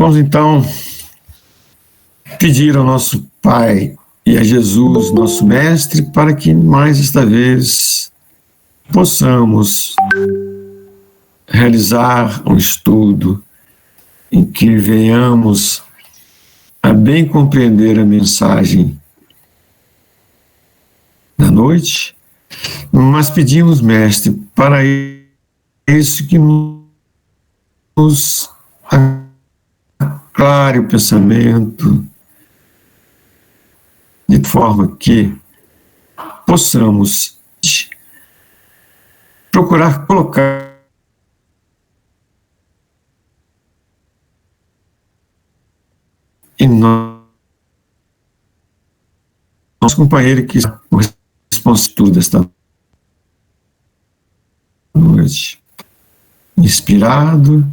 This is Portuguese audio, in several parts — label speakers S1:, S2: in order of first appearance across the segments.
S1: Vamos então pedir ao nosso Pai e a Jesus, nosso Mestre, para que mais esta vez possamos realizar um estudo em que venhamos a bem compreender a mensagem da noite, mas pedimos, Mestre, para isso que nos aclare o pensamento, de forma que possamos procurar colocar em nosso companheiro que é o responsável desta noite, inspirado,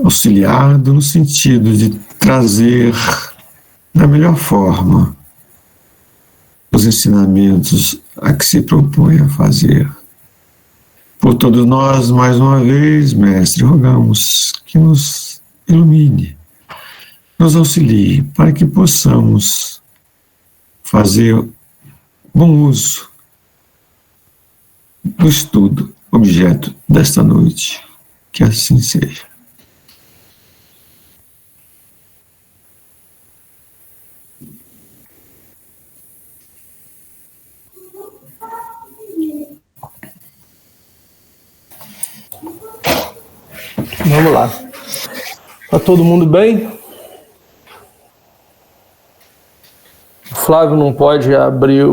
S1: auxiliado no sentido de trazer da melhor forma os ensinamentos a que se propõe a fazer. Por todos nós, mais uma vez, Mestre, rogamos que nos ilumine, nos auxilie, para que possamos fazer bom uso do estudo objeto desta noite. Que assim seja.
S2: Vamos lá. Tá todo mundo bem? O Flávio não pode abrir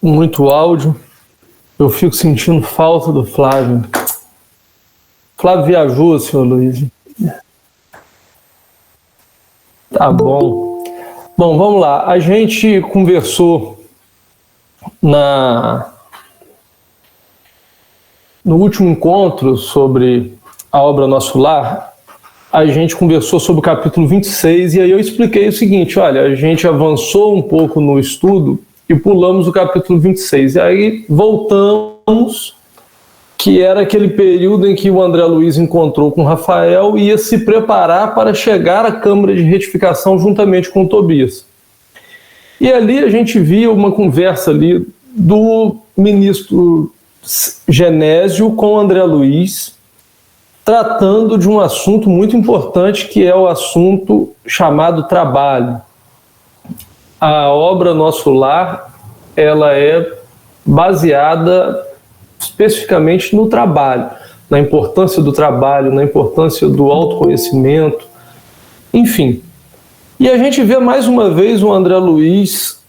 S2: muito áudio. Eu fico sentindo falta do Flávio. Flávio viajou, senhor Luiz. Tá bom. Bom, vamos lá. A gente conversou no último encontro sobre a obra Nosso Lar. A gente conversou sobre o capítulo 26 e aí eu expliquei o seguinte: olha, a gente avançou um pouco no estudo e pulamos o capítulo 26. E aí voltamos, que era aquele período em que o André Luiz encontrou com Rafael e ia se preparar para chegar à Câmara de Retificação juntamente com o Tobias. E ali a gente via uma conversa ali do ministro Genésio com o André Luiz, tratando de um assunto muito importante, que é o assunto chamado trabalho. A obra Nosso Lar, ela é baseada especificamente no trabalho, na importância do trabalho, na importância do autoconhecimento, enfim. E a gente vê mais uma vez o André Luiz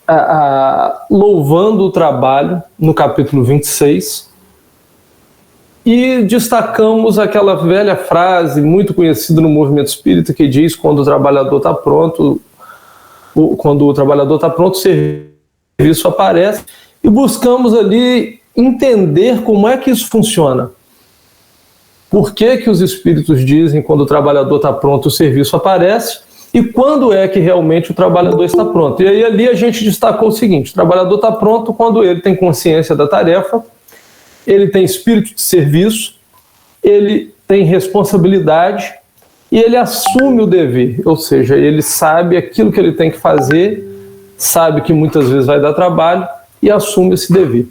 S2: louvando o trabalho no capítulo 26, e destacamos aquela velha frase muito conhecida no movimento espírita que diz: quando o trabalhador está pronto, o serviço aparece, e buscamos ali entender como é que isso funciona. Por que os espíritos dizem quando o trabalhador está pronto, o serviço aparece, e quando é que realmente o trabalhador está pronto. E aí ali a gente destacou o seguinte: o trabalhador está pronto quando ele tem consciência da tarefa, ele tem espírito de serviço, ele tem responsabilidade e ele assume o dever, ou seja, ele sabe aquilo que ele tem que fazer, sabe que muitas vezes vai dar trabalho e assume esse dever.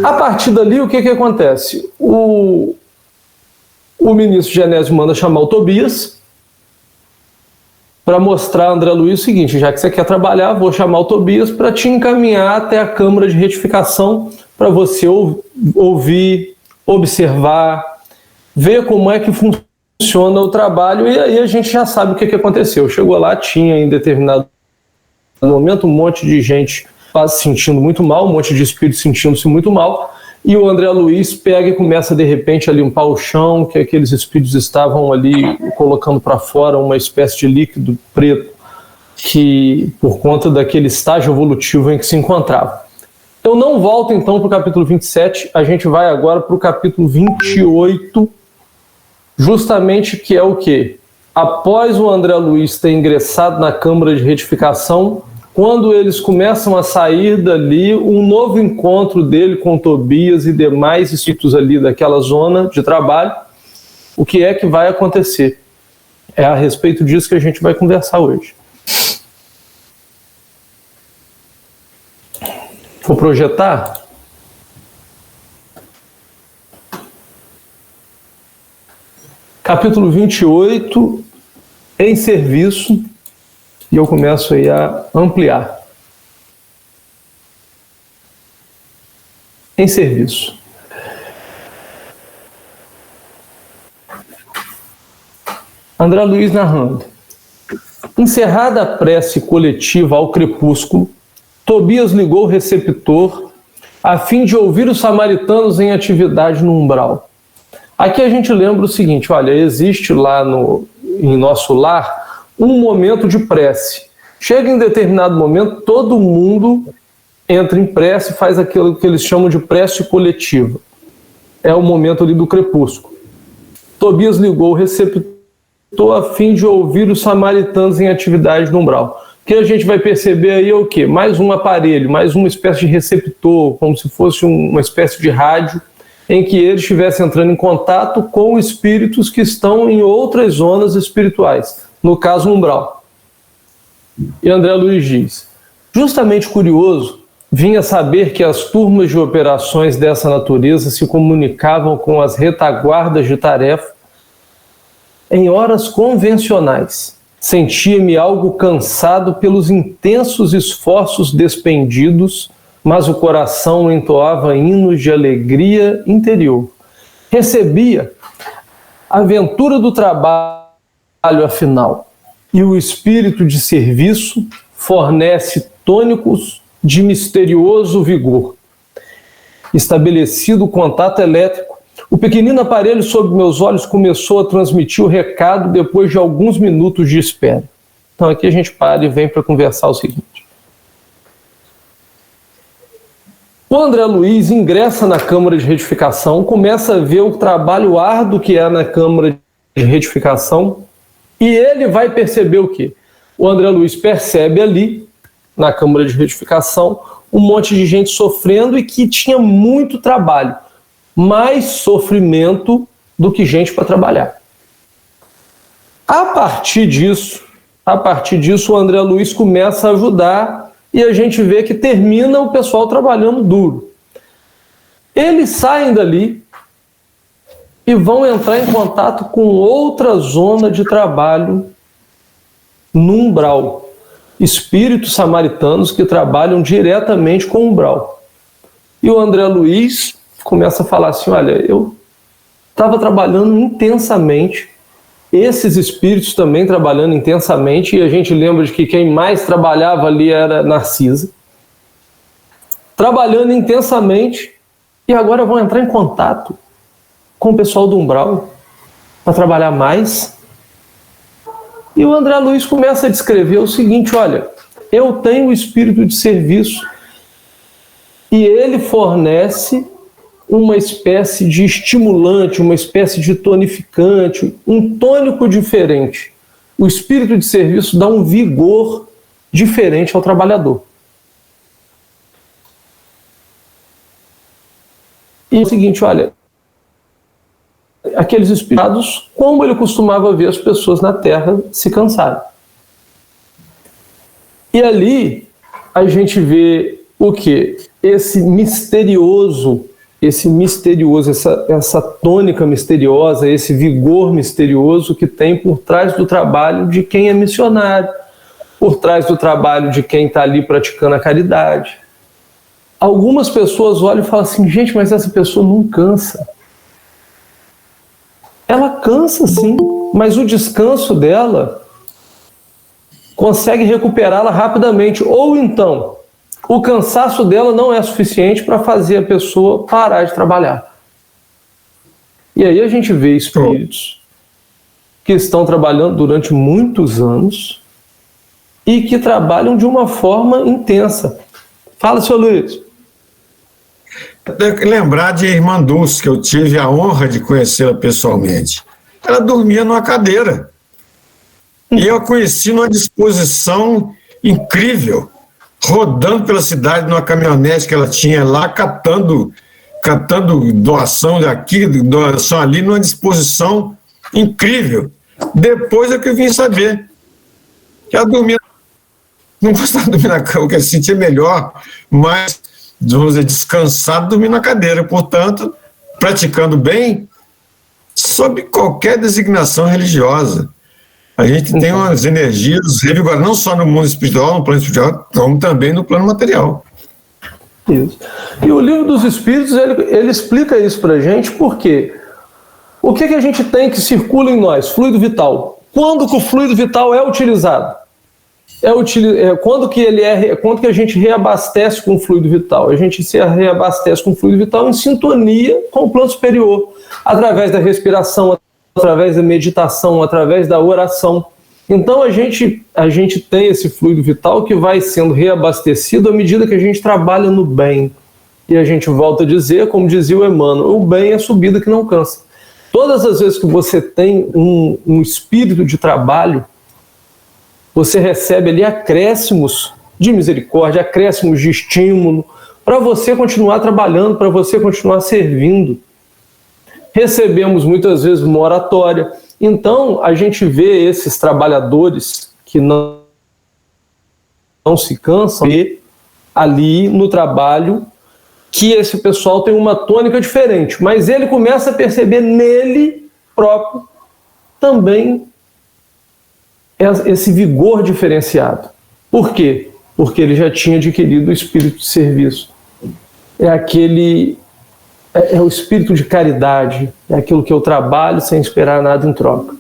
S2: A partir dali, o que acontece? O ministro Genésio manda chamar o Tobias para mostrar a André Luiz o seguinte: já que você quer trabalhar, vou chamar o Tobias para te encaminhar até a Câmara de Retificação, para você ouvir, observar, ver como é que funciona o trabalho. E aí a gente já sabe o que aconteceu. Chegou lá, tinha em determinado momento um monte de gente se sentindo muito mal, um monte de espíritos sentindo-se muito mal, e o André Luiz pega e começa de repente a limpar o chão, que aqueles espíritos estavam ali colocando para fora uma espécie de líquido preto, que por conta daquele estágio evolutivo em que se encontrava. Eu não volto então para o capítulo 27, a gente vai agora para o capítulo 28, justamente que é o quê? Após o André Luiz ter ingressado na Câmara de Retificação, quando eles começam a sair dali, um novo encontro dele com Tobias e demais espíritos ali daquela zona de trabalho, O que é que vai acontecer? É a respeito disso que a gente vai conversar hoje. Vou projetar? Capítulo 28, em serviço, e eu começo aí a ampliar. Em serviço. André Luiz narrando. Encerrada a prece coletiva ao crepúsculo, Tobias ligou o receptor a fim de ouvir os samaritanos em atividade no umbral. Aqui a gente lembra o seguinte, olha, existe lá em nosso lar um momento de prece. Chega em determinado momento, todo mundo entra em prece e faz aquilo que eles chamam de prece coletiva. É o momento ali do crepúsculo. Tobias ligou o receptor a fim de ouvir os samaritanos em atividade no umbral. O que a gente vai perceber aí é o quê? Mais um aparelho, mais uma espécie de receptor, como se fosse uma espécie de rádio, em que eles estivessem entrando em contato com espíritos que estão em outras zonas espirituais, no caso, no umbral. E André Luiz diz, justamente curioso, vinha saber que as turmas de operações dessa natureza se comunicavam com as retaguardas de tarefa em horas convencionais. Sentia-me algo cansado pelos intensos esforços despendidos, mas o coração entoava hinos de alegria interior. Recebia a aventura do trabalho, afinal, e o espírito de serviço fornece tônicos de misterioso vigor. Estabelecido o contato elétrico, o pequenino aparelho sob meus olhos começou a transmitir o recado depois de alguns minutos de espera. Então aqui a gente para e vem para conversar o seguinte. O André Luiz ingressa na Câmara de Retificação, começa a ver o trabalho árduo que é na Câmara de Retificação e ele vai perceber o quê? O André Luiz percebe ali, na Câmara de Retificação, um monte de gente sofrendo e que tinha muito trabalho. Mais sofrimento do que gente para trabalhar. A partir disso, o André Luiz começa a ajudar e a gente vê que termina o pessoal trabalhando duro. Eles saem dali e vão entrar em contato com outra zona de trabalho no umbral. Espíritos samaritanos que trabalham diretamente com o umbral. E o André Luiz começa a falar assim, olha, eu estava trabalhando intensamente, esses espíritos também trabalhando intensamente, e a gente lembra de que quem mais trabalhava ali era Narcisa, trabalhando intensamente, e agora vão entrar em contato com o pessoal do umbral para trabalhar mais. E o André Luiz começa a descrever o seguinte, olha, eu tenho o espírito de serviço e ele fornece uma espécie de estimulante, uma espécie de tonificante, um tônico diferente. O espírito de serviço dá um vigor diferente ao trabalhador. E é o seguinte, olha, aqueles espíritos, como ele costumava ver as pessoas na Terra se cansarem. E ali a gente vê o quê? Essa tônica misteriosa, esse vigor misterioso que tem por trás do trabalho de quem é missionário, por trás do trabalho de quem está ali praticando a caridade. Algumas pessoas olham e falam assim, gente, mas essa pessoa não cansa. Ela cansa sim, mas o descanso dela consegue recuperá-la rapidamente. Ou então, o cansaço dela não é suficiente para fazer a pessoa parar de trabalhar. E aí a gente vê espíritos que estão trabalhando durante muitos anos e que trabalham de uma forma intensa. Fala, senhor Luiz.
S1: Lembrar de irmã Dulce, que eu tive a honra de conhecê-la pessoalmente. Ela dormia numa cadeira. E eu a conheci numa disposição incrível, rodando pela cidade numa caminhonete que ela tinha lá, catando doação daqui, doação ali, numa disposição incrível. Depois é que eu vim saber que ela dormia, não gostava de dormir na cama, que ela se sentia melhor, mas, vamos dizer, descansado, dormir na cadeira. Portanto, praticando bem, sob qualquer designação religiosa. A gente tem umas energias revigoradas, não só no mundo espiritual, no plano espiritual, como também no plano material.
S2: Isso. E o Livro dos Espíritos, ele explica isso para a gente, porque o que a gente tem que circula em nós? Fluido vital. Quando que o fluido vital é utilizado? Quando que a gente reabastece com o fluido vital? A gente se reabastece com o fluido vital em sintonia com o plano superior, através da respiração, através da meditação, através da oração. Então a gente tem esse fluido vital que vai sendo reabastecido à medida que a gente trabalha no bem. E a gente volta a dizer, como dizia o Emmanuel, o bem é subida que não cansa. Todas as vezes que você tem um espírito de trabalho, você recebe ali acréscimos de misericórdia, acréscimos de estímulo, para você continuar trabalhando, para você continuar servindo. Recebemos muitas vezes uma oratória. Então, a gente vê esses trabalhadores que não se cansam e ali no trabalho que esse pessoal tem uma tônica diferente, mas ele começa a perceber nele próprio também esse vigor diferenciado. Por quê? Porque ele já tinha adquirido o espírito de serviço. É o espírito de caridade, é aquilo que eu trabalho sem esperar nada em troca.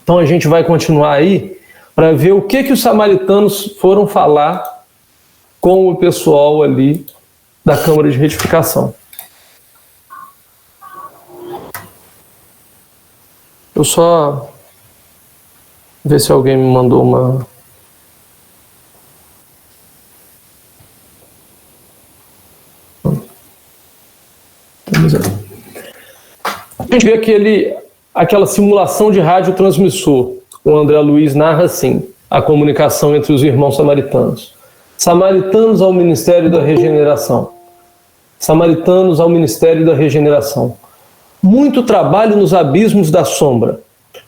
S2: Então a gente vai continuar aí para ver o que os samaritanos foram falar com o pessoal ali da Câmara de Retificação. Eu só ver se alguém me mandou uma... A gente vê aquela simulação de radiotransmissor. O André Luiz narra assim, a comunicação entre os irmãos samaritanos. Samaritanos ao Ministério da Regeneração. Samaritanos ao Ministério da Regeneração. Muito trabalho nos abismos da sombra.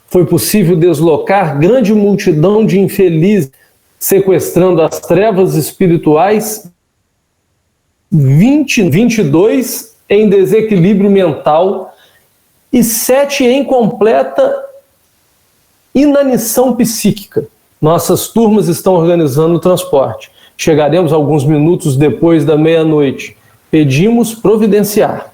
S2: Foi possível deslocar grande multidão de infelizes, sequestrando as trevas espirituais, 22 em desequilíbrio mental e 7 em completa inanição psíquica. Nossas turmas estão organizando o transporte. Chegaremos alguns minutos depois da meia-noite. Pedimos providenciar.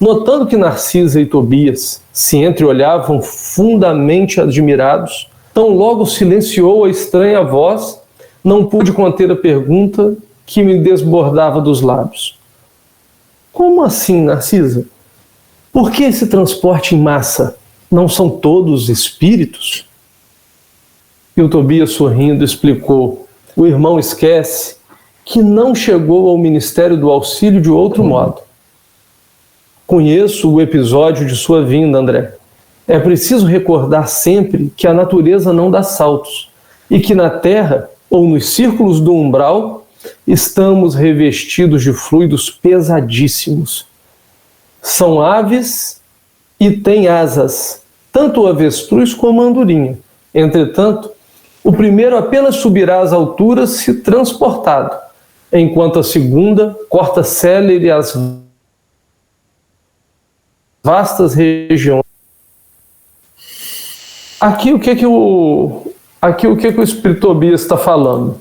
S2: Notando que Narcisa e Tobias se entreolhavam fundamente admirados, tão logo silenciou a estranha voz, não pude conter a pergunta que me desbordava dos lábios. Como assim, Narcisa? Por que esse transporte em massa? Não são todos espíritos? E o Tobias, sorrindo, explicou: o irmão esquece que não chegou ao Ministério do Auxílio de outro modo. Conheço o episódio de sua vinda, André. É preciso recordar sempre que a natureza não dá saltos e que na Terra, ou nos círculos do umbral, estamos revestidos de fluidos pesadíssimos. São aves e têm asas, tanto o avestruz como a andorinha. Entretanto, o primeiro apenas subirá às alturas se transportado, enquanto a segunda corta célere as vastas regiões. Aqui o que o Espírito Tobias está falando?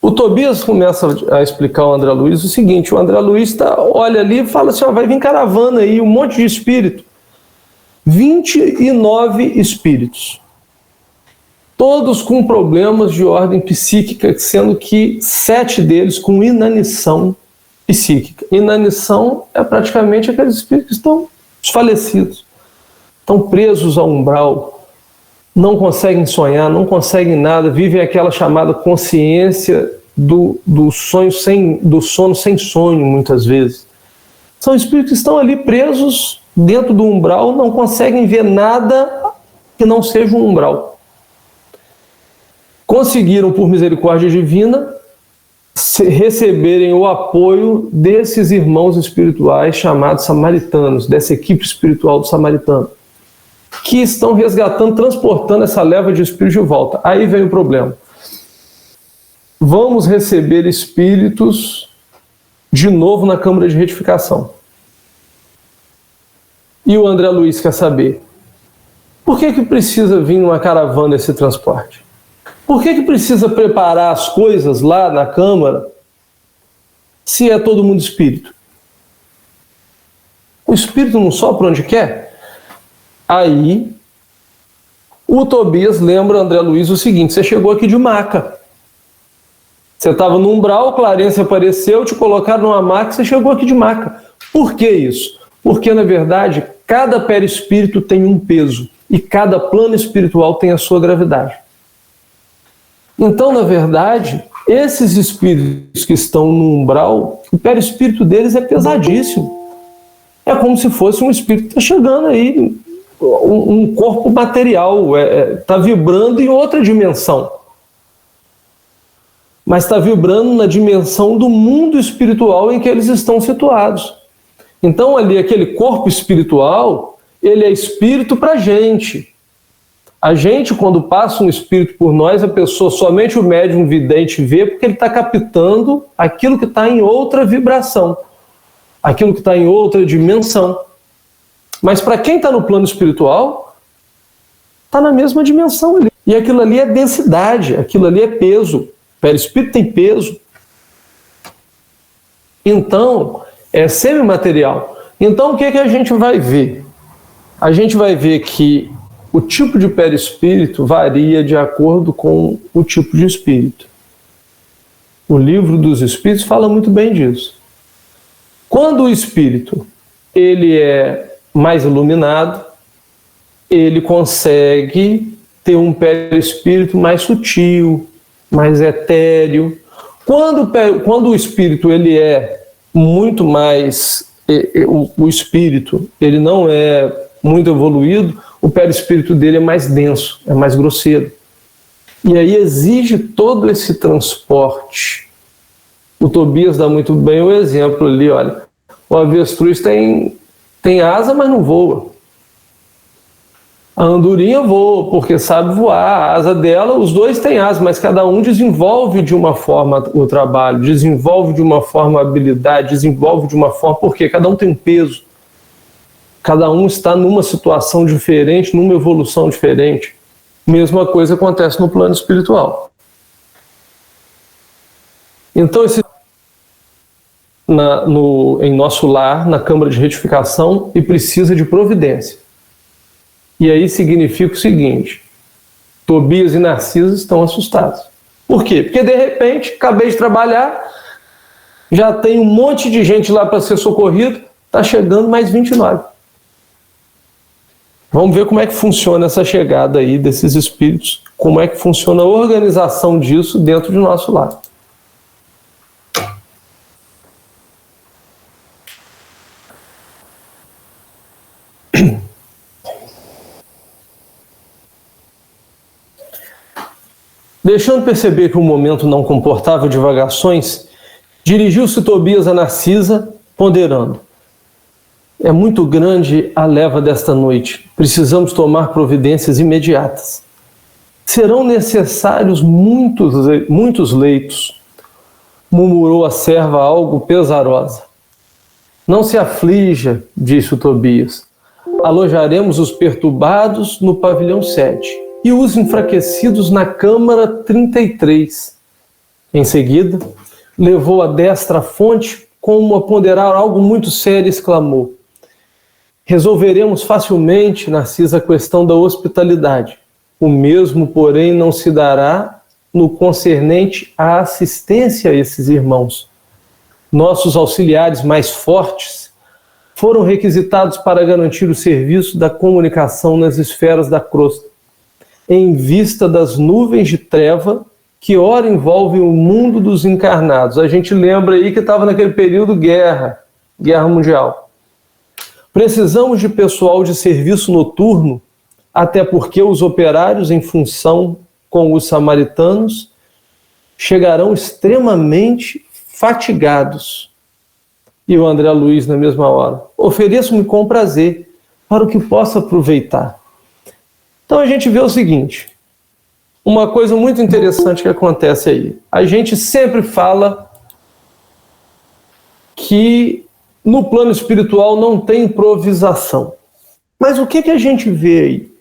S2: O Tobias começa a explicar ao André Luiz o seguinte: o André Luiz olha ali e fala assim, vai vir caravana aí, um monte de espírito. 29 espíritos. Todos com problemas de ordem psíquica, sendo que 7 deles com inanição psíquica. Inanição é praticamente aqueles espíritos que estão desfalecidos, estão presos ao umbral, não conseguem sonhar, não conseguem nada, vivem aquela chamada consciência do sono sem sonho, muitas vezes. São espíritos que estão ali presos dentro do umbral, não conseguem ver nada que não seja um umbral. Conseguiram, por misericórdia divina, receberem o apoio desses irmãos espirituais chamados samaritanos, dessa equipe espiritual do samaritano, que estão resgatando, transportando essa leva de espíritos de volta. Aí vem o problema. Vamos receber espíritos de novo na Câmara de Retificação. E o André Luiz quer saber, por que precisa vir numa caravana esse transporte? Por que precisa preparar as coisas lá na Câmara se é todo mundo espírito? O espírito não sopra onde quer? Aí, o Tobias lembra o André Luiz o seguinte: você chegou aqui de maca. Você estava no umbral, o Clarence apareceu, te colocaram numa maca, você chegou aqui de maca. Por que isso? Porque, na verdade, cada perispírito tem um peso e cada plano espiritual tem a sua gravidade. Então, na verdade, esses espíritos que estão no umbral, o perispírito deles é pesadíssimo. É como se fosse um espírito que está chegando aí, um corpo material, está vibrando em outra dimensão. Mas está vibrando na dimensão do mundo espiritual em que eles estão situados. Então, ali, aquele corpo espiritual, ele é espírito para a gente. A gente, quando passa um espírito por nós, a pessoa, somente o médium vidente vê, porque ele está captando aquilo que está em outra vibração, aquilo que está em outra dimensão. Mas para quem está no plano espiritual, está na mesma dimensão ali. E aquilo ali é densidade, aquilo ali é peso. O perispírito tem peso. Então, é semimaterial. Então, o que a gente vai ver? A gente vai ver que o tipo de perispírito varia de acordo com o tipo de espírito. O Livro dos Espíritos fala muito bem disso. Quando o espírito ele é mais iluminado, ele consegue ter um perispírito mais sutil, mais etéreo. Quando o espírito ele é muito mais... O espírito ele não é muito evoluído, o perispírito dele é mais denso, é mais grosseiro. E aí exige todo esse transporte. O Tobias dá muito bem o exemplo ali, olha, o avestruz tem asa, mas não voa. A andorinha voa, porque sabe voar. A asa dela, os dois têm asa, mas cada um desenvolve de uma forma o trabalho, desenvolve de uma forma a habilidade, desenvolve de uma forma... Porque cada um tem um peso. Cada um está numa situação diferente, numa evolução diferente. Mesma coisa acontece no plano espiritual. Então, em nosso lar, na Câmara de Retificação, e precisa de providência. E aí significa o seguinte: Tobias e Narciso estão assustados. Por quê? Porque, de repente, acabei de trabalhar, já tem um monte de gente lá para ser socorrido, está chegando mais 29. Vamos ver como é que funciona essa chegada aí desses espíritos, como é que funciona a organização disso dentro de nosso lar. Deixando perceber que o momento não comportava divagações, dirigiu-se Tobias a Narcisa, ponderando: é muito grande a leva desta noite. Precisamos tomar providências imediatas. Serão necessários muitos leitos, murmurou a serva algo pesarosa. Não se aflija, disse o Tobias. Alojaremos os perturbados no pavilhão 7 e os enfraquecidos na câmara 33. Em seguida, levou a destra à fonte, como a ponderar algo muito sério, exclamou: resolveremos facilmente, Narcisa, a questão da hospitalidade. O mesmo, porém, não se dará no concernente à assistência a esses irmãos. Nossos auxiliares mais fortes foram requisitados para garantir o serviço da comunicação nas esferas da crosta, em vista das nuvens de treva que ora envolvem o mundo dos encarnados. A gente lembra aí que estava naquele período guerra mundial. Precisamos de pessoal de serviço noturno, até porque os operários, em função com os samaritanos, chegarão extremamente fatigados. E o André Luiz, na mesma hora: ofereço-me com prazer, para o que possa aproveitar. Então a gente vê o seguinte, uma coisa muito interessante que acontece aí. A gente sempre fala que no plano espiritual não tem improvisação. Mas o que a gente vê aí?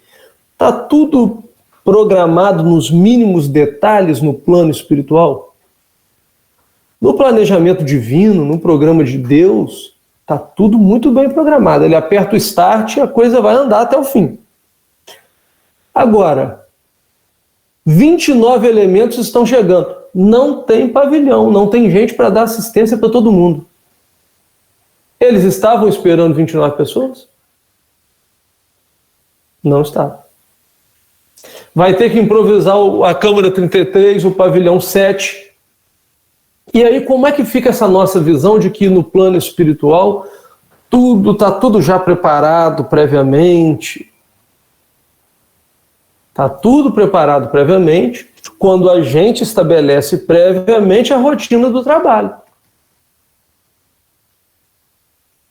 S2: Está tudo programado nos mínimos detalhes no plano espiritual? No planejamento divino, no programa de Deus, está tudo muito bem programado. Ele aperta o start e a coisa vai andar até o fim. Agora, 29 elementos estão chegando. Não tem pavilhão, não tem gente para dar assistência para todo mundo. Eles estavam esperando 29 pessoas? Não estavam. Vai ter que improvisar a Câmara 33, o pavilhão 7. E aí, como é que fica essa nossa visão de que no plano espiritual está tudo já preparado previamente? Está tudo preparado previamente quando a gente estabelece previamente a rotina do trabalho.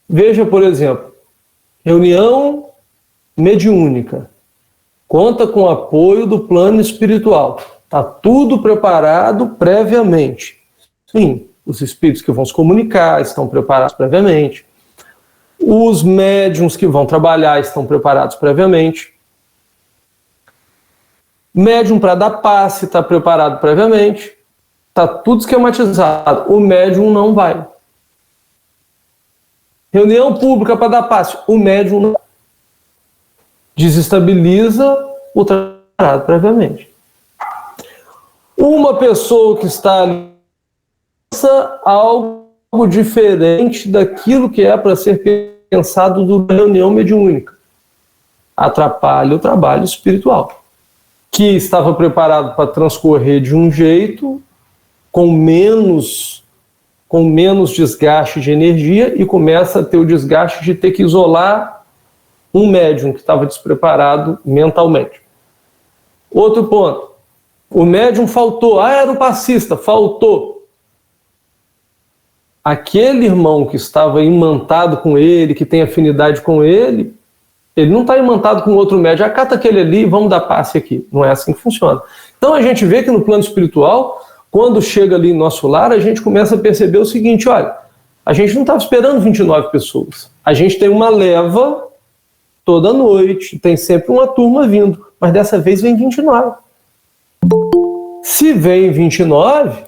S2: Veja, por exemplo, reunião mediúnica. Conta com o apoio do plano espiritual. Está tudo preparado previamente. Sim, os espíritos que vão se comunicar estão preparados previamente. Os médiuns que vão trabalhar estão preparados previamente. Médium para dar passe está preparado previamente. Está tudo esquematizado. O médium não vai. Reunião pública para dar passe. O médium não desestabiliza o trabalho previamente. Uma pessoa que está ali pensa algo diferente daquilo que é para ser pensado durante a reunião mediúnica. Atrapalha o trabalho espiritual, que estava preparado para transcorrer de um jeito, com menos desgaste de energia, e começa a ter o desgaste de ter que isolar um médium que estava despreparado mentalmente. Outro ponto, o médium faltou, era o passista, faltou. Aquele irmão que estava imantado com ele, que tem afinidade com ele, ele não está imantado com outro médium, acata aquele ali, vamos dar passe aqui. Não é assim que funciona. Então a gente vê que no plano espiritual, quando chega ali em nosso lar, a gente começa a perceber o seguinte: olha, a gente não estava esperando 29 pessoas. A gente tem uma leva toda noite, tem sempre uma turma vindo, mas dessa vez vem 29. Se vem 29,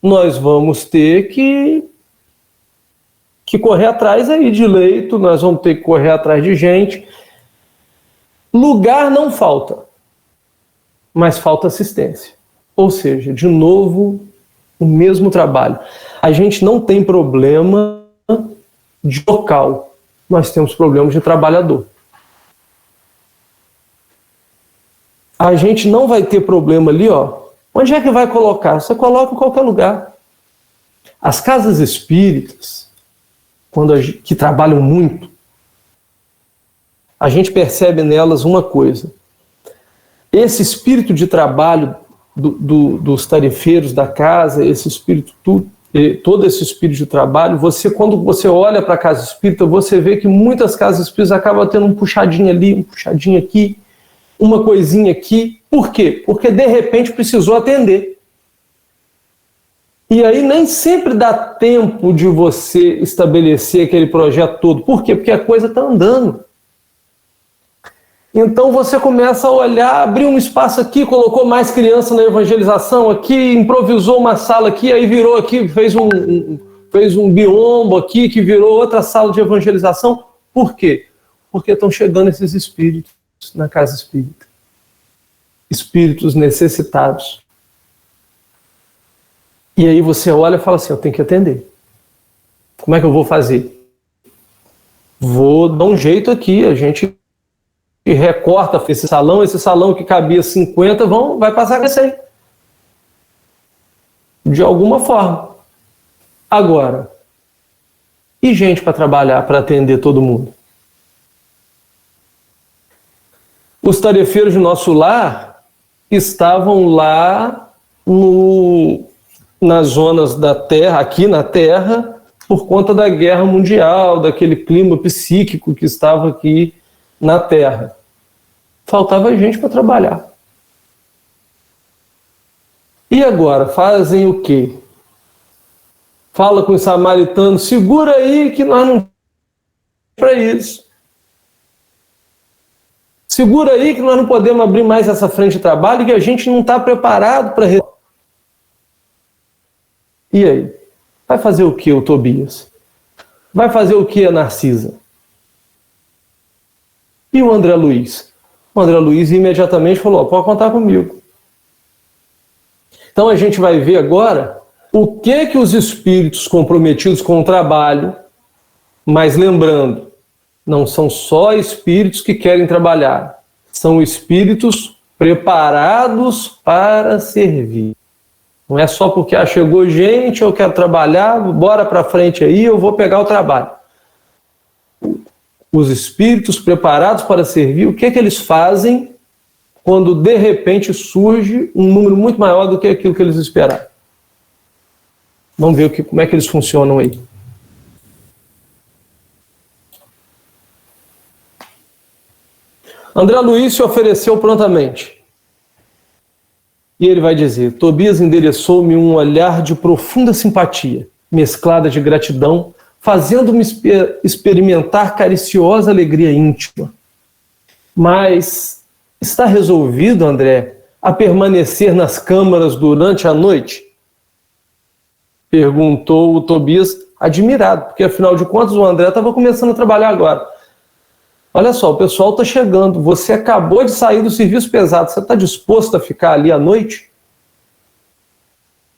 S2: nós vamos ter que correr atrás aí de leito, nós vamos ter que correr atrás de gente. Lugar não falta, mas falta assistência. Ou seja, de novo, o mesmo trabalho. A gente não tem problema de local, nós temos problemas de trabalhador. A gente não vai ter problema ali, ó. Onde é que vai colocar? Você coloca em qualquer lugar. As casas espíritas, que trabalham muito, a gente percebe nelas uma coisa. Esse espírito de trabalho dos tarefeiros da casa, esse espírito, todo esse espírito de trabalho, quando você olha para a casa espírita, você vê que muitas casas espíritas acabam tendo um puxadinho ali, um puxadinho aqui, uma coisinha aqui. Por quê? Porque de repente precisou atender. E aí nem sempre dá tempo de você estabelecer aquele projeto todo. Por quê? Porque a coisa está andando. Então você começa a olhar, abrir um espaço aqui, colocou mais criança na evangelização aqui, improvisou uma sala aqui, aí virou aqui, fez um biombo aqui, que virou outra sala de evangelização. Por quê? Porque estão chegando esses espíritos na casa espírita. Espíritos necessitados. E aí você olha e fala assim: eu tenho que atender. Como é que eu vou fazer? Vou dar um jeito aqui, a gente recorta esse salão que cabia 50, vai passar a crescer. De alguma forma. Agora, e gente para trabalhar, para atender todo mundo? Os tarefeiros de nosso lar estavam lá nas zonas da Terra, aqui na Terra, por conta da guerra mundial, daquele clima psíquico que estava aqui na Terra. Faltava gente para trabalhar. E agora, fazem o quê? Fala com os samaritanos, segura aí que nós não para isso. Segura aí que nós não podemos abrir mais essa frente de trabalho e que a gente não está preparado para... E aí? Vai fazer o que o Tobias? Vai fazer o que a Narcisa? E o André Luiz? O André Luiz imediatamente falou, pode contar comigo. Então a gente vai ver agora o que os espíritos comprometidos com o trabalho, mas lembrando, não são só espíritos que querem trabalhar, são espíritos preparados para servir. Não é só porque chegou gente, eu quero trabalhar, bora para frente aí, eu vou pegar o trabalho. Os espíritos preparados para servir, o que eles fazem quando de repente surge um número muito maior do que aquilo que eles esperavam? Vamos ver como é que eles funcionam aí. André Luiz se ofereceu prontamente. E ele vai dizer, Tobias endereçou-me um olhar de profunda simpatia, mesclada de gratidão, fazendo-me experimentar cariciosa alegria íntima. Mas está resolvido, André, a permanecer nas câmaras durante a noite? Perguntou o Tobias, admirado, porque afinal de contas o André estava começando a trabalhar agora. Olha só, o pessoal está chegando, você acabou de sair do serviço pesado, você está disposto a ficar ali à noite?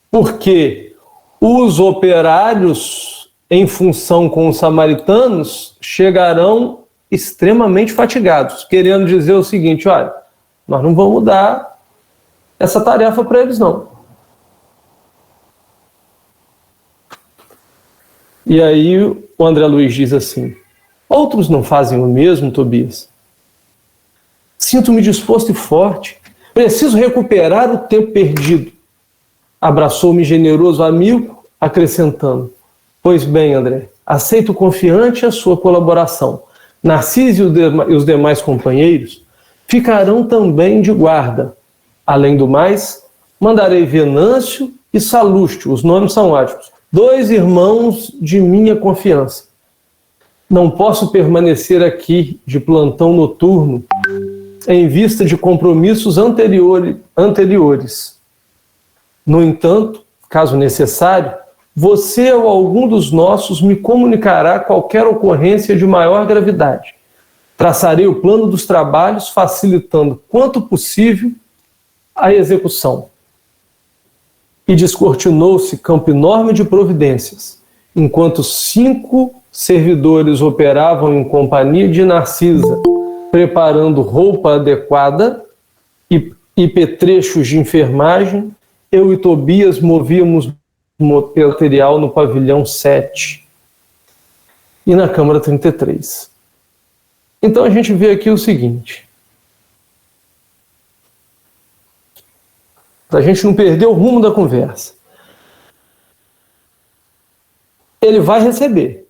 S2: Porque os operários, em função com os samaritanos, chegarão extremamente fatigados, querendo dizer o seguinte, olha, nós não vamos dar essa tarefa para eles não. E aí o André Luiz diz assim, outros não fazem o mesmo, Tobias? Sinto-me disposto e forte. Preciso recuperar o tempo perdido. Abraçou-me generoso amigo, acrescentando. Pois bem, André, aceito confiante a sua colaboração. Narciso e os demais companheiros ficarão também de guarda. Além do mais, mandarei Venâncio e Salústio, os nomes são ótimos, 2 irmãos de minha confiança. Não posso permanecer aqui de plantão noturno em vista de compromissos anteriores. No entanto, caso necessário, você ou algum dos nossos me comunicará qualquer ocorrência de maior gravidade. Traçarei o plano dos trabalhos, facilitando quanto possível a execução. E descortinou-se campo enorme de providências, enquanto 5 servidores operavam em companhia de Narcisa, preparando roupa adequada e petrechos de enfermagem, eu e Tobias movíamos material no pavilhão 7 e na câmara 33. Então a gente vê aqui o seguinte, para a gente não perder o rumo da conversa. Ele vai receber.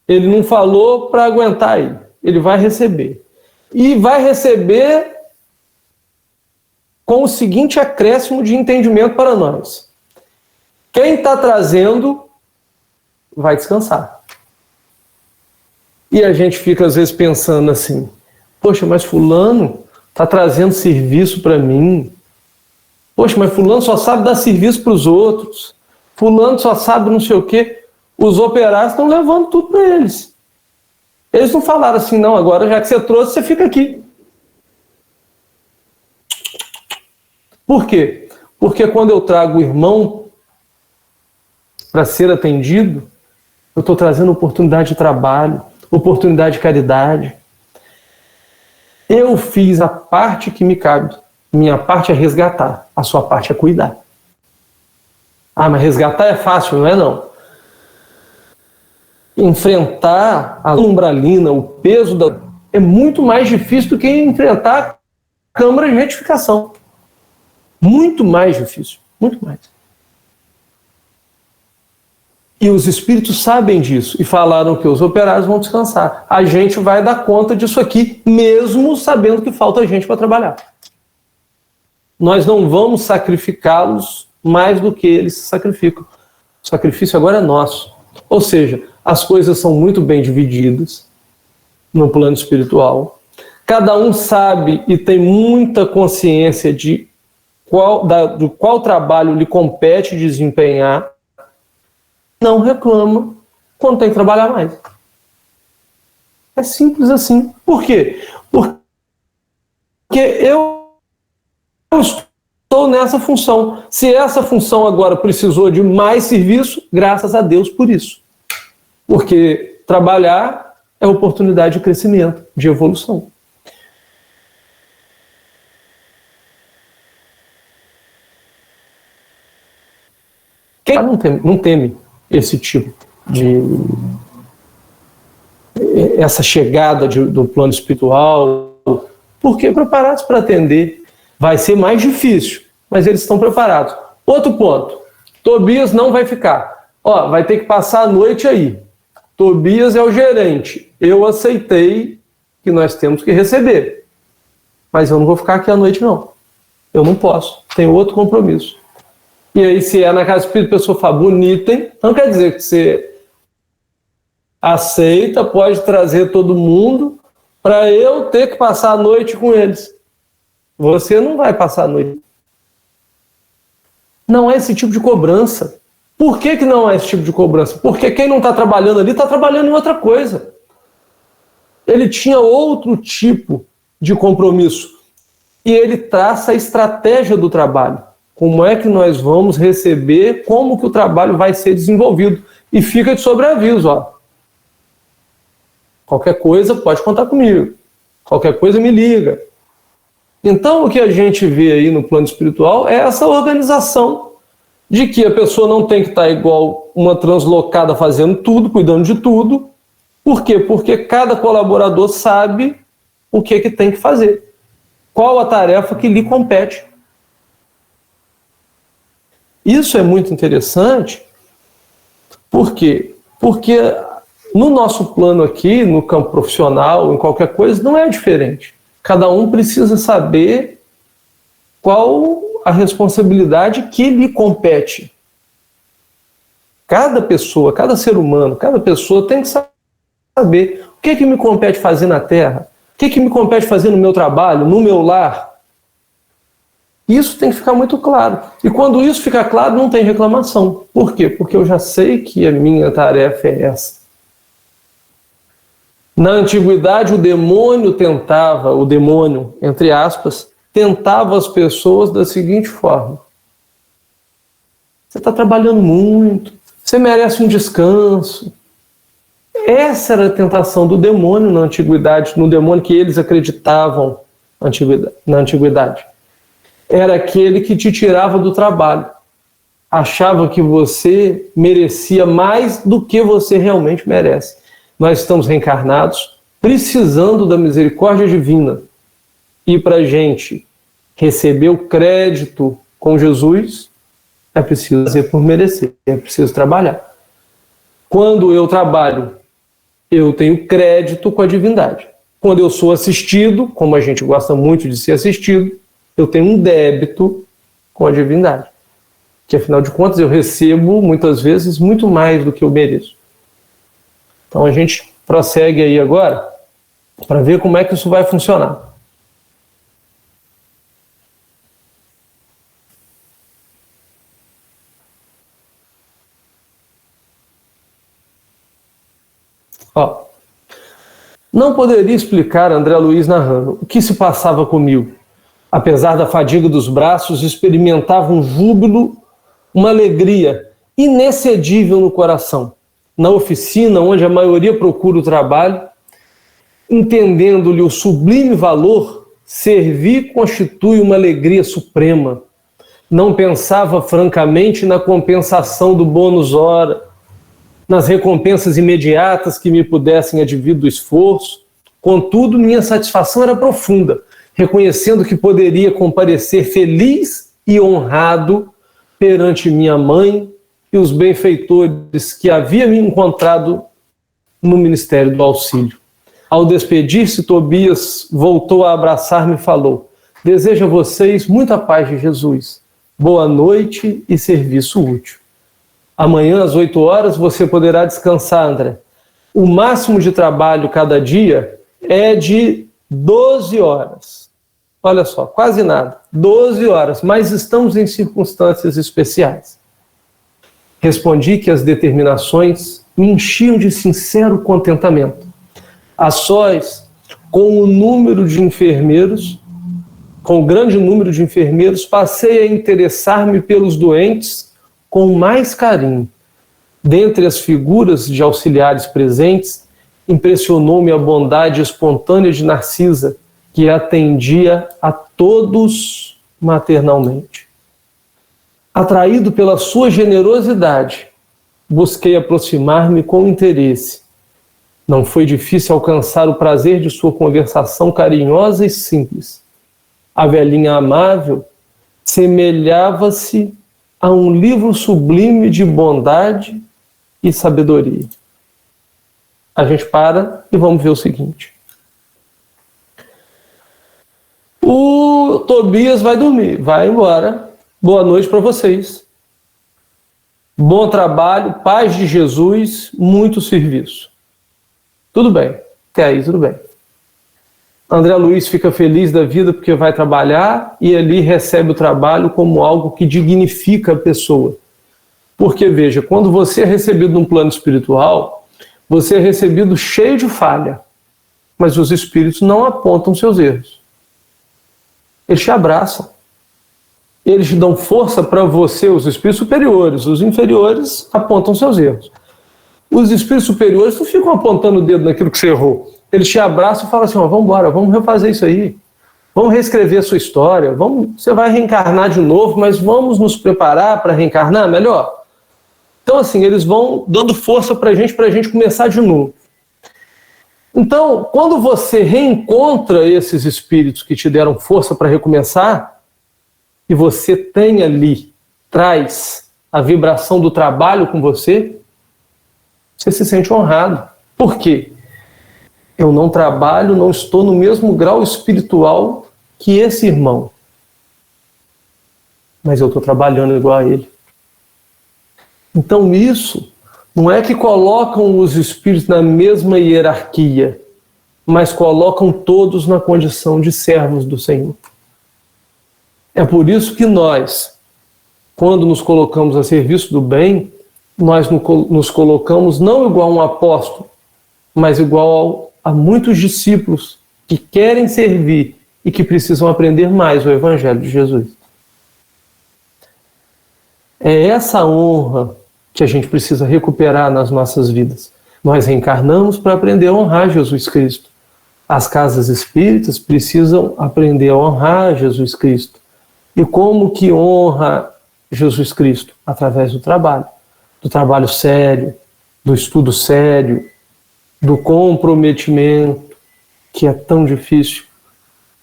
S2: Ele não falou para aguentar aí. Ele vai receber. E vai receber com o seguinte acréscimo de entendimento para nós. Quem está trazendo vai descansar. E a gente fica às vezes pensando assim, poxa, mas fulano está trazendo serviço para mim. Poxa, mas fulano só sabe dar serviço para os outros. Fulano só sabe não sei o quê. Os operários estão levando tudo para eles. Eles não falaram assim, não, agora já que você trouxe, você fica aqui. Por quê? Porque quando eu trago o irmão para ser atendido, eu estou trazendo oportunidade de trabalho, oportunidade de caridade. Eu fiz a parte que me cabe. Minha parte é resgatar, a sua parte é cuidar. Ah, mas resgatar é fácil, não é não? Enfrentar a umbralina, o peso é muito mais difícil do que enfrentar a câmara de retificação. Muito mais difícil, muito mais. E os espíritos sabem disso e falaram que os operários vão descansar. A gente vai dar conta disso aqui, mesmo sabendo que falta gente para trabalhar. Nós não vamos sacrificá-los mais do que eles se sacrificam. O sacrifício agora é nosso. Ou seja, as coisas são muito bem divididas no plano espiritual. Cada um sabe e tem muita consciência de qual trabalho lhe compete desempenhar. Não reclama quando tem que trabalhar mais. É simples assim. Por quê? Porque eu estou nessa função. Se essa função agora precisou de mais serviço, graças a Deus por isso. Porque trabalhar é oportunidade de crescimento, de evolução. Quem não teme esse tipo de essa chegada do plano espiritual, porque preparados para atender. Vai ser mais difícil, mas eles estão preparados. Outro ponto, Tobias não vai ficar. Vai ter que passar a noite aí. Tobias é o gerente. Eu aceitei que nós temos que receber, mas eu não vou ficar aqui à noite não. Eu não posso, tenho outro compromisso. E aí, se é na casa espírita, a pessoa fala bonita, hein? Não quer dizer que você aceita, pode trazer todo mundo para eu ter que passar a noite com eles. Você não vai passar a noite. Não é esse tipo de cobrança. Por que não é esse tipo de cobrança? Porque quem não está trabalhando ali está trabalhando em outra coisa. Ele tinha outro tipo de compromisso. E ele traça a estratégia do trabalho. Como é que nós vamos receber, como que o trabalho vai ser desenvolvido. E fica de sobreaviso, Qualquer coisa pode contar comigo. Qualquer coisa me liga. Então o que a gente vê aí no plano espiritual é essa organização de que a pessoa não tem que estar igual uma translocada fazendo tudo, cuidando de tudo. Por quê? Porque cada colaborador sabe o que tem que fazer. Qual a tarefa que lhe compete. Isso é muito interessante. Por quê? Porque no nosso plano aqui, no campo profissional, em qualquer coisa, não é diferente. Cada um precisa saber qual a responsabilidade que lhe compete. Cada pessoa, cada ser humano, cada pessoa tem que saber o que me compete fazer na Terra, o que me compete fazer no meu trabalho, no meu lar. Isso tem que ficar muito claro. E quando isso ficar claro, não tem reclamação. Por quê? Porque eu já sei que a minha tarefa é essa. Na antiguidade, o demônio, entre aspas, tentava as pessoas da seguinte forma. Você está trabalhando muito, você merece um descanso. Essa era a tentação do demônio na antiguidade, no demônio que eles acreditavam na antiguidade. Era aquele que te tirava do trabalho. Achava que você merecia mais do que você realmente merece. Nós estamos reencarnados, precisando da misericórdia divina. E para a gente receber o crédito com Jesus, é preciso fazer por merecer, é preciso trabalhar. Quando eu trabalho, eu tenho crédito com a divindade. Quando eu sou assistido, como a gente gosta muito de ser assistido, eu tenho um débito com a divindade. Que afinal de contas eu recebo, muitas vezes, muito mais do que eu mereço. Então a gente prossegue aí agora para ver como é que isso vai funcionar. Não poderia explicar, André Luiz narrando, o que se passava comigo. Apesar da fadiga dos braços, experimentava um júbilo, uma alegria inexcedível no coração. Na oficina, onde a maioria procura o trabalho, entendendo-lhe o sublime valor, servir constitui uma alegria suprema. Não pensava francamente na compensação do bônus hora, nas recompensas imediatas que me pudessem advir do esforço. Contudo, minha satisfação era profunda, reconhecendo que poderia comparecer feliz e honrado perante minha mãe e os benfeitores que havia me encontrado no ministério do auxílio. Ao despedir-se, Tobias voltou a abraçar-me e falou: desejo a vocês muita paz de Jesus, boa noite e serviço útil. Amanhã às 8 horas você poderá descansar, André. O máximo de trabalho cada dia é de 12 horas. Olha só, quase nada. 12 horas, mas estamos em circunstâncias especiais. Respondi que as determinações me enchiam de sincero contentamento. A sós, com o grande número de enfermeiros, passei a interessar-me pelos doentes com mais carinho. Dentre as figuras de auxiliares presentes, impressionou-me a bondade espontânea de Narcisa, que atendia a todos maternalmente. Atraído pela sua generosidade, busquei aproximar-me com interesse. Não foi difícil alcançar o prazer de sua conversação carinhosa e simples. A velhinha amável semelhava-se a um livro sublime de bondade e sabedoria. A gente para e vamos ver o seguinte. O Tobias vai dormir, vai embora. Boa noite para vocês. Bom trabalho, paz de Jesus, muito serviço. Tudo bem, até aí tudo bem. André Luiz fica feliz da vida porque vai trabalhar e ali recebe o trabalho como algo que dignifica a pessoa. Porque, veja, quando você é recebido num plano espiritual, você é recebido cheio de falha, mas os espíritos não apontam seus erros. Eles te abraçam. Eles te dão força para você, os espíritos superiores. Os inferiores apontam seus erros. Os espíritos superiores não ficam apontando o dedo naquilo que você errou. Eles te abraçam e falam assim, vamos embora, vamos refazer isso aí. Vamos reescrever a sua história. Você vai reencarnar de novo, mas vamos nos preparar para reencarnar melhor. Então, assim, eles vão dando força para a gente começar de novo. Então, quando você reencontra esses espíritos que te deram força para recomeçar, e você tem ali, traz a vibração do trabalho com você, você se sente honrado. Por quê? Eu não trabalho, não estou no mesmo grau espiritual que esse irmão. Mas eu estou trabalhando igual a ele. Então isso não é que colocam os espíritos na mesma hierarquia, mas colocam todos na condição de servos do Senhor. É por isso que nós, quando nos colocamos a serviço do bem, nós nos colocamos não igual a um apóstolo, mas igual a muitos discípulos que querem servir e que precisam aprender mais o Evangelho de Jesus. É essa honra que a gente precisa recuperar nas nossas vidas. Nós reencarnamos para aprender a honrar Jesus Cristo. As casas espíritas precisam aprender a honrar Jesus Cristo. E como que honra Jesus Cristo? Através do trabalho sério, do estudo sério, do comprometimento, que é tão difícil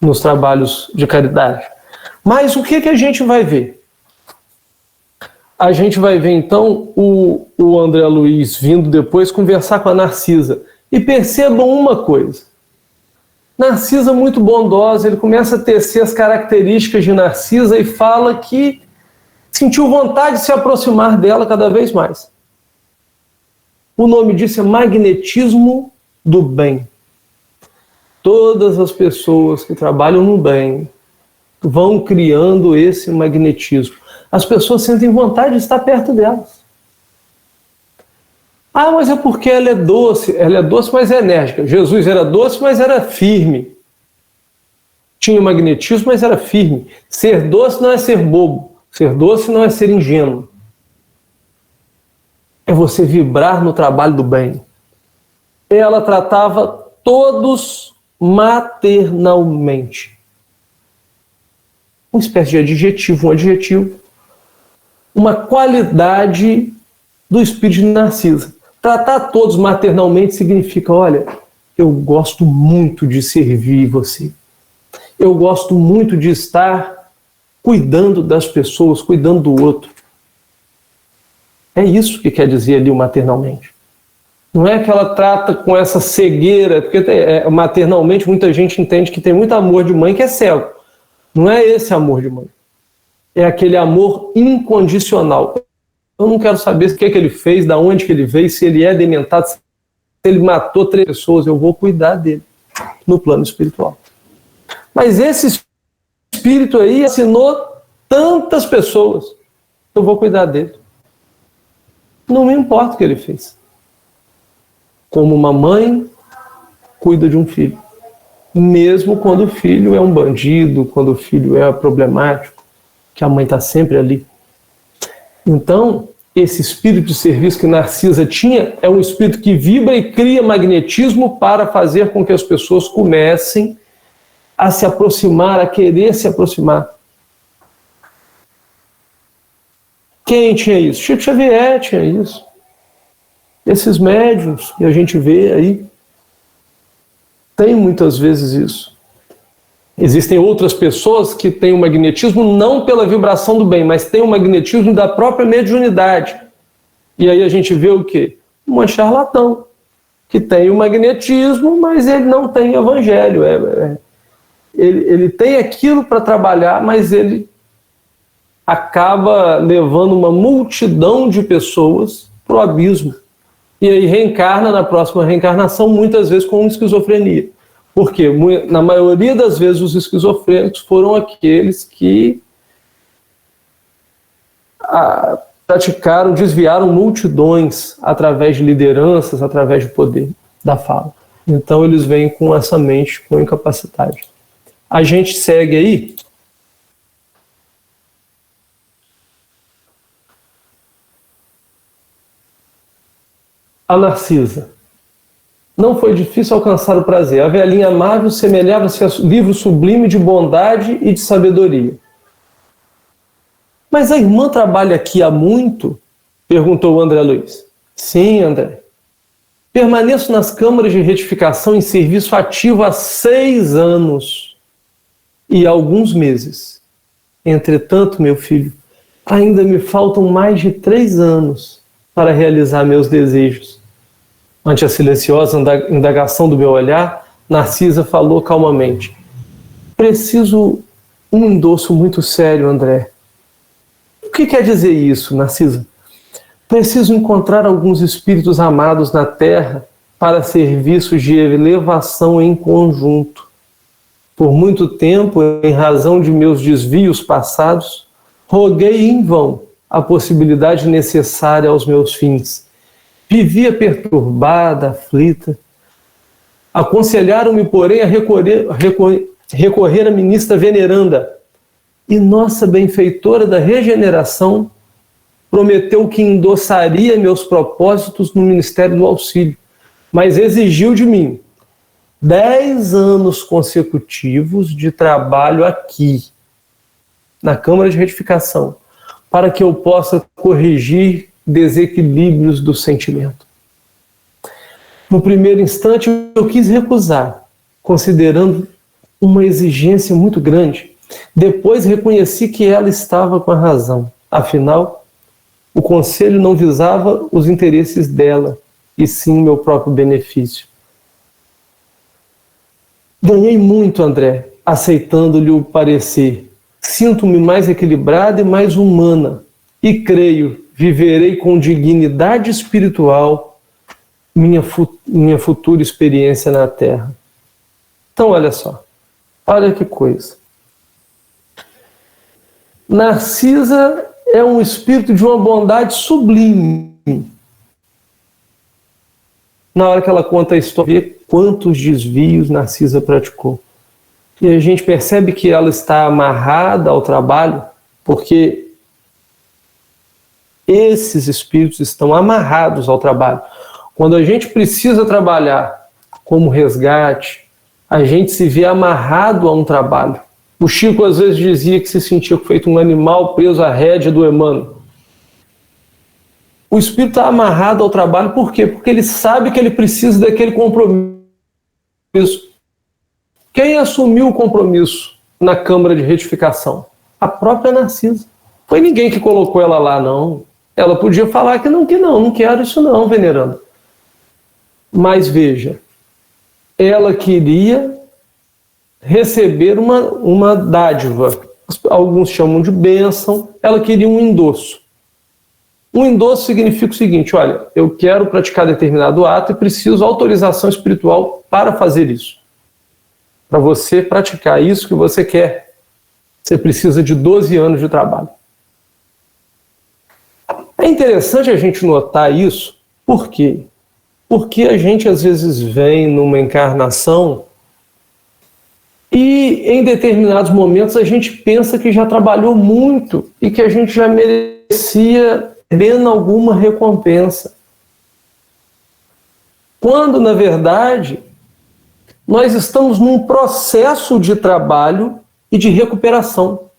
S2: nos trabalhos de caridade. Mas o que a gente vai ver? A gente vai ver, então, o André Luiz vindo depois conversar com a Narcisa. E percebam uma coisa. Narcisa muito bondosa, ele começa a tecer as características de Narcisa e fala que sentiu vontade de se aproximar dela cada vez mais. O nome disso é magnetismo do bem. Todas as pessoas que trabalham no bem vão criando esse magnetismo. As pessoas sentem vontade de estar perto delas. Ah, mas é porque ela é doce, mas é enérgica. Jesus era doce, mas era firme. Tinha magnetismo, mas era firme. Ser doce não é ser bobo. Ser doce não é ser ingênuo. É você vibrar no trabalho do bem. Ela tratava todos maternalmente. Uma espécie de adjetivo, uma qualidade do espírito de Narcisa. Tratar todos maternalmente significa, olha, eu gosto muito de servir você. Eu gosto muito de estar cuidando das pessoas, cuidando do outro. É isso que quer dizer ali o maternalmente. Não é que ela trata com essa cegueira, porque maternalmente muita gente entende que tem muito amor de mãe que é cego. Não é esse amor de mãe. É aquele amor incondicional. Eu não quero saber o que ele fez, de onde que ele veio, se ele é dementado, se ele matou 3 pessoas, eu vou cuidar dele no plano espiritual. Mas esse espírito aí ensinou tantas pessoas, eu vou cuidar dele. Não me importa o que ele fez. Como uma mãe cuida de um filho. Mesmo quando o filho é um bandido, quando o filho é problemático, que a mãe está sempre ali. Então, esse espírito de serviço que Narcisa tinha é um espírito que vibra e cria magnetismo para fazer com que as pessoas comecem a se aproximar, a querer se aproximar. Quem tinha isso? Chico Xavier tinha isso. Esses médiuns que a gente vê aí, tem muitas vezes isso. Existem outras pessoas que têm o magnetismo não pela vibração do bem, mas têm o magnetismo da própria mediunidade. E aí a gente vê o quê? Um charlatão, que tem o magnetismo, mas ele não tem evangelho. Ele tem aquilo para trabalhar, mas ele acaba levando uma multidão de pessoas para o abismo. E aí reencarna na próxima reencarnação, muitas vezes com esquizofrenia. Porque, na maioria das vezes, os esquizofrênicos foram aqueles que praticaram, desviaram multidões através de lideranças, através de poder da fala. Então, eles vêm com essa mente, com incapacidade. A gente segue aí. A Narcisa. Não foi difícil alcançar o prazer. A velhinha amável semelhava-se a livro sublime de bondade e de sabedoria. Mas a irmã trabalha aqui há muito? Perguntou o André Luiz. Sim, André. Permaneço nas câmaras de retificação em serviço ativo há 6 anos e alguns meses. Entretanto, meu filho, ainda me faltam mais de 3 anos para realizar meus desejos. Ante a silenciosa indagação do meu olhar, Narcisa falou calmamente. Preciso um endosso muito sério, André. O que quer dizer isso, Narcisa? Preciso encontrar alguns espíritos amados na Terra para serviços de elevação em conjunto. Por muito tempo, em razão de meus desvios passados, roguei em vão a possibilidade necessária aos meus fins. Vivia perturbada, aflita. Aconselharam-me, porém, a recorrer à ministra veneranda. E nossa benfeitora da regeneração prometeu que endossaria meus propósitos no Ministério do Auxílio, mas exigiu de mim 10 anos consecutivos de trabalho aqui, na Câmara de Retificação, para que eu possa corrigir desequilíbrios do sentimento. No primeiro instante, eu quis recusar, considerando uma exigência muito grande. Depois reconheci que ela estava com a razão. Afinal, o conselho não visava os interesses dela, e sim o meu próprio benefício. Ganhei muito, André, aceitando-lhe o parecer. Sinto-me mais equilibrada e mais humana, e creio viverei com dignidade espiritual minha futura experiência na Terra. Então, olha só. Olha que coisa. Narcisa é um espírito de uma bondade sublime. Na hora que ela conta a história, vê quantos desvios Narcisa praticou. E a gente percebe que ela está amarrada ao trabalho, porque esses espíritos estão amarrados ao trabalho. Quando a gente precisa trabalhar como resgate, a gente se vê amarrado a um trabalho. O Chico às vezes dizia que se sentia feito um animal preso à rédea do Emmanuel. O espírito está amarrado ao trabalho, por quê? Porque ele sabe que ele precisa daquele compromisso. Quem assumiu o compromisso na Câmara de Retificação? A própria Narcisa. Foi ninguém que colocou ela lá, não. Ela podia falar que não quero isso não, venerando. Mas veja, ela queria receber uma dádiva. Alguns chamam de bênção. Ela queria um endosso. Um endosso significa o seguinte: olha, eu quero praticar determinado ato e preciso autorização espiritual para fazer isso. Para você praticar isso que você quer, você precisa de 12 anos de trabalho. É interessante a gente notar isso. Por quê? Porque a gente às vezes vem numa encarnação e em determinados momentos a gente pensa que já trabalhou muito e que a gente já merecia tendo alguma recompensa. Quando, na verdade, nós estamos num processo de trabalho e de recuperação.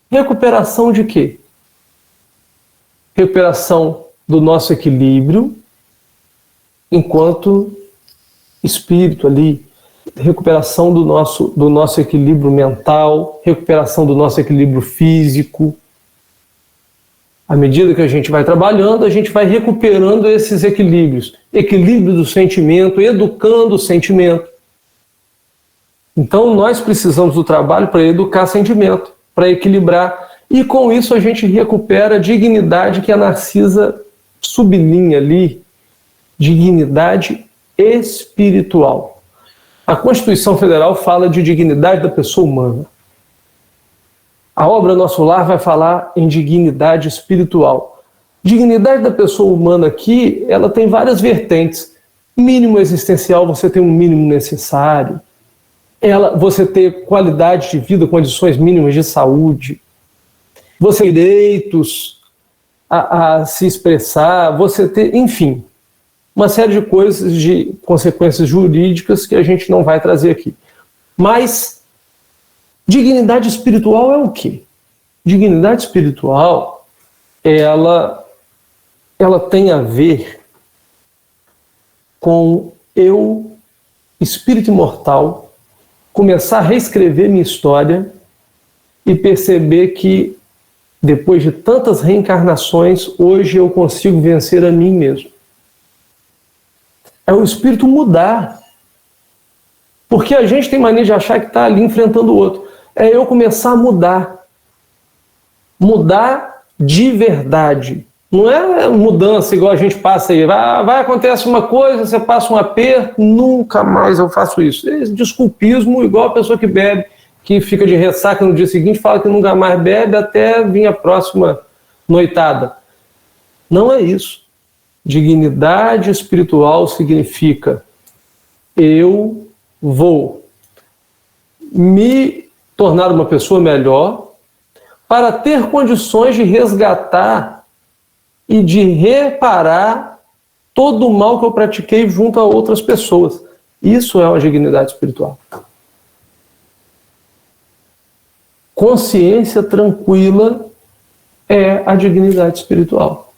S2: Recuperação de quê? Recuperação do nosso equilíbrio enquanto espírito ali, recuperação do nosso equilíbrio mental, recuperação do nosso equilíbrio físico. À medida que a gente vai trabalhando, a gente vai recuperando esses equilíbrios. Equilíbrio do sentimento, educando o sentimento. Então, nós precisamos do trabalho para educar sentimento, para equilibrar. E com isso a gente recupera a dignidade que a Narcisa sublinha ali, dignidade espiritual. A Constituição Federal fala de dignidade da pessoa humana. A obra Nosso Lar vai falar em dignidade espiritual. Dignidade da pessoa humana aqui, ela tem várias vertentes. Mínimo existencial, você tem um mínimo necessário. Você ter qualidade de vida, condições mínimas de saúde. Você ter direitos a se expressar, você ter, enfim, uma série de coisas, de consequências jurídicas que a gente não vai trazer aqui. Mas dignidade espiritual é o quê? Dignidade espiritual, ela tem a ver com eu, espírito imortal, começar a reescrever minha história e perceber que, depois de tantas reencarnações, hoje eu consigo vencer a mim mesmo. É o espírito mudar. Porque a gente tem mania de achar que está ali enfrentando o outro. É eu começar a mudar. Mudar de verdade. Não é mudança igual a gente passa aí. Vai acontecer uma coisa, você passa um aperto, nunca mais eu faço isso. É desculpismo igual a pessoa que bebe, que fica de ressaca no dia seguinte, fala que nunca mais bebe até vir a próxima noitada. Não é isso. Dignidade espiritual significa eu vou me tornar uma pessoa melhor para ter condições de resgatar e de reparar todo o mal que eu pratiquei junto a outras pessoas. Isso é uma dignidade espiritual. Consciência tranquila é a dignidade espiritual.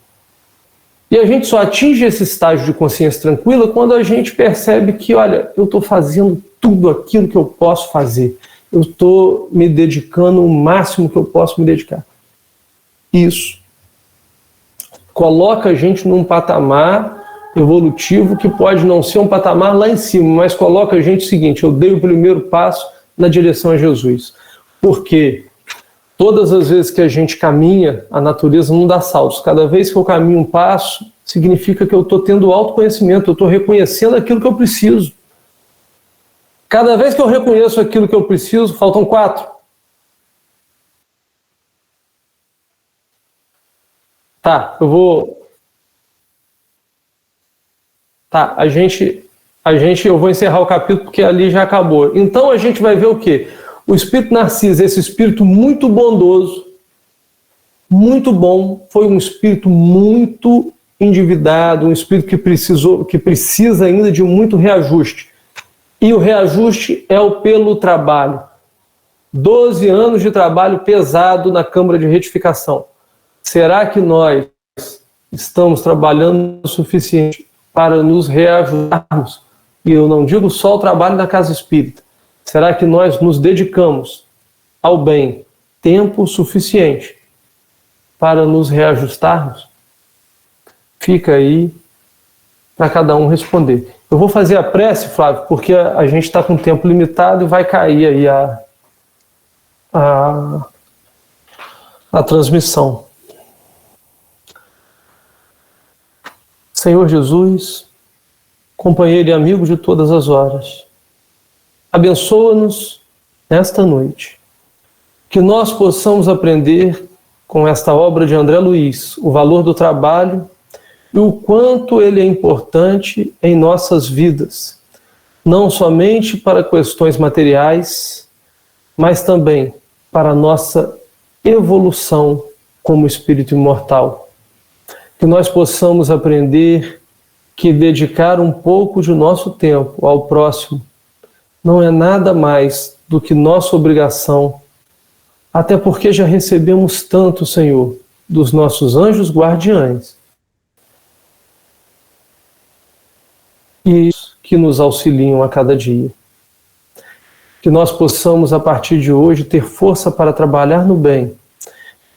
S2: E a gente só atinge esse estágio de consciência tranquila quando a gente percebe que, olha, eu estou fazendo tudo aquilo que eu posso fazer. Eu estou me dedicando o máximo que eu posso me dedicar. Isso coloca a gente num patamar evolutivo que pode não ser um patamar lá em cima, mas coloca a gente o seguinte: eu dei o primeiro passo na direção a Jesus. Porque todas as vezes que a gente caminha, a natureza não dá saltos. Cada vez que eu caminho um passo, significa que eu estou tendo autoconhecimento, eu estou reconhecendo aquilo que eu preciso. Cada vez que eu reconheço aquilo que eu preciso, faltam 4. Tá, eu vou... Tá, eu vou encerrar o capítulo porque ali já acabou. Então a gente vai ver o quê? O espírito Narciso, esse espírito muito bondoso, muito bom, foi um espírito muito endividado, um espírito que precisa ainda de muito reajuste. E o reajuste é o pelo trabalho. 12 anos de trabalho pesado na Câmara de Retificação. Será que nós estamos trabalhando o suficiente para nos reajudarmos? E eu não digo só o trabalho da Casa Espírita. Será que nós nos dedicamos ao bem, tempo suficiente para nos reajustarmos? Fica aí para cada um responder. Eu vou fazer a prece, Flávio, porque a gente está com tempo limitado e vai cair aí a transmissão. Senhor Jesus, companheiro e amigo de todas as horas, abençoa-nos nesta noite, que nós possamos aprender com esta obra de André Luiz o valor do trabalho e o quanto ele é importante em nossas vidas, não somente para questões materiais, mas também para a nossa evolução como espírito imortal. Que nós possamos aprender que dedicar um pouco de nosso tempo ao próximo não é nada mais do que nossa obrigação, até porque já recebemos tanto, Senhor, dos nossos anjos guardiães, e que nos auxiliam a cada dia. Que nós possamos, a partir de hoje, ter força para trabalhar no bem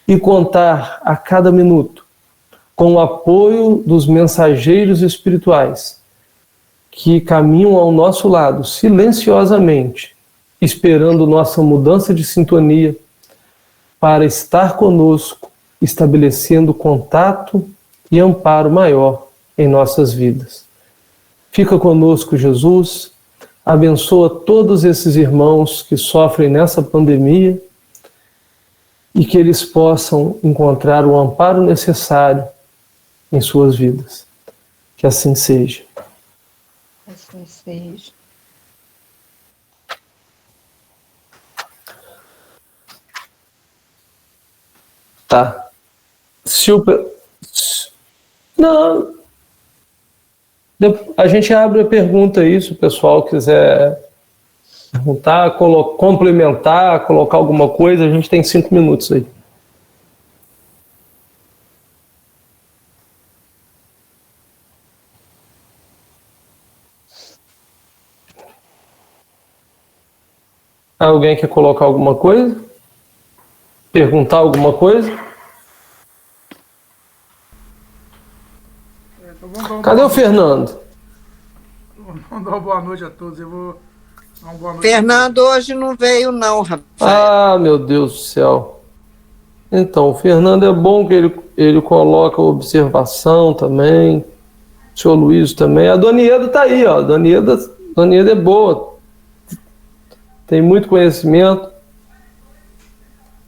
S2: e contar a cada minuto com o apoio dos mensageiros espirituais que caminham ao nosso lado silenciosamente, esperando nossa mudança de sintonia para estar conosco, estabelecendo contato e amparo maior em nossas vidas. Fica conosco, Jesus, abençoa todos esses irmãos que sofrem nessa pandemia e que eles possam encontrar o amparo necessário em suas vidas. Que assim seja.
S3: Assim seja.
S2: Tá. Não. A gente abre a pergunta aí, se o pessoal quiser perguntar, complementar, colocar alguma coisa, a gente tem 5 minutos aí. Alguém quer colocar alguma coisa? Perguntar alguma coisa? Cadê o Fernando?
S4: Vou dar uma boa noite a todos. Eu vou dar uma boa noite.
S3: Fernando hoje não veio não, rapaz.
S2: Ah, meu Deus do céu. Então, o Fernando é bom que ele coloca observação também. O senhor Luiz também. A Dona Ieda está aí, ó. Dona Ieda é boa. Tem muito conhecimento.